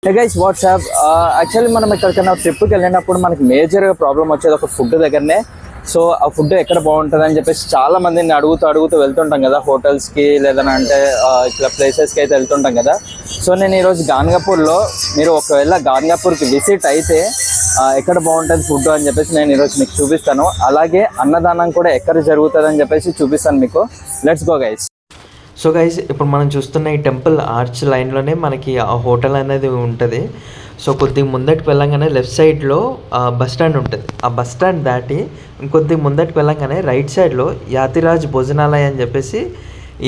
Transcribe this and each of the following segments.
Hey guys WhatsApp actually మనం ఎక్కడికైనా ట్రిప్కి వెళ్ళినప్పుడు మనకి మేజర్గా ప్రాబ్లం వచ్చేది ఒక ఫుడ్ దగ్గరనే. సో ఆ ఫుడ్ ఎక్కడ బాగుంటుంది అని చెప్పేసి చాలా మందిని అడుగుతూ వెళ్తుంటాం కదా హోటల్స్కి, లేదంటే ఇట్లా ప్లేసెస్కి అయితే వెళ్తుంటాం కదా. సో నేను ఈరోజు గాన్గాపూర్లో, మీరు ఒకవేళ గాన్గాపూర్కి విజిట్ అయితే ఎక్కడ బాగుంటుంది ఫుడ్ అని చెప్పేసి నేను ఈరోజు మీకు చూపిస్తాను. అలాగే అన్నదానం కూడా ఎక్కడ జరుగుతుంది అని చెప్పేసి చూపిస్తాను మీకు. Let's go guys. So guys, ఇప్పుడు మనం చూస్తున్న ఈ టెంపుల్ ఆర్చ్ లైన్లోనే మనకి ఆ హోటల్ అనేది ఉంటుంది. సో కొద్దిగా ముందటికి వెళ్ళంగానే లెఫ్ట్ సైడ్లో బస్ స్టాండ్ ఉంటుంది. ఆ బస్ స్టాండ్ దాటి ఇంకొద్దిగా ముందటికి వెళ్ళంగానే రైట్ సైడ్లో యాతిరాజ్ భోజనాలయ అని చెప్పేసి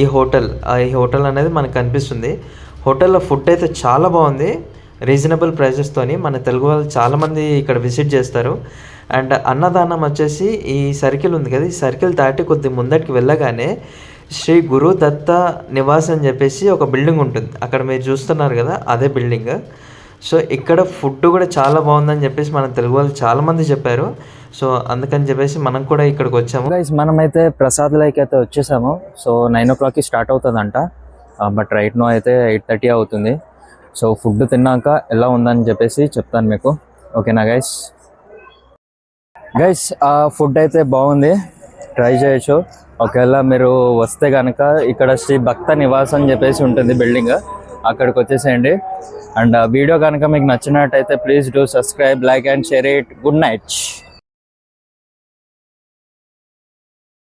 ఈ హోటల్ అనేది మనకు కనిపిస్తుంది. హోటల్లో ఫుడ్ అయితే చాలా బాగుంది, రీజనబుల్ ప్రైజెస్తోని. మన తెలుగు వాళ్ళు చాలామంది ఇక్కడ విజిట్ చేస్తారు. అండ్ అన్నదానం వచ్చేసి ఈ సర్కిల్ ఉంది కదా, ఈ సర్కిల్ దాటి కొద్ది ముందటికి వెళ్ళగానే శ్రీ గురు దత్త నివాస్ అని చెప్పేసి ఒక బిల్డింగ్ ఉంటుంది. అక్కడ మీరు చూస్తున్నారు కదా, అదే బిల్డింగ్. సో ఇక్కడ ఫుడ్ కూడా చాలా బాగుందని చెప్పేసి మన తెలుగు వాళ్ళు చాలామంది చెప్పారు. సో అందుకని చెప్పేసి మనం కూడా ఇక్కడికి వచ్చాము. గైస్ మనమైతే ప్రసాద్ లైక్ అయితే వచ్చేసాము. సో 9 o'clockకి స్టార్ట్ అవుతుందంట, బట్ రైట్ నో అయితే 8:30 అవుతుంది. సో ఫుడ్ తిన్నాక ఎలా ఉందని చెప్పేసి చెప్తాను మీకు, ఓకేనా గైస్? గైస్ ఫుడ్ అయితే బాగుంది, ట్రై చేయొచ్చు. ఒకవేళ మీరు వస్తే కనుక ఇక్కడ శ్రీ భక్త నివాస్ అని చెప్పేసి ఉంటుంది బిల్డింగ్, అక్కడికి వచ్చేసేయండి. అండ్ వీడియో కనుక మీకు నచ్చినట్టయితే please do subscribe, like and share it. Good night.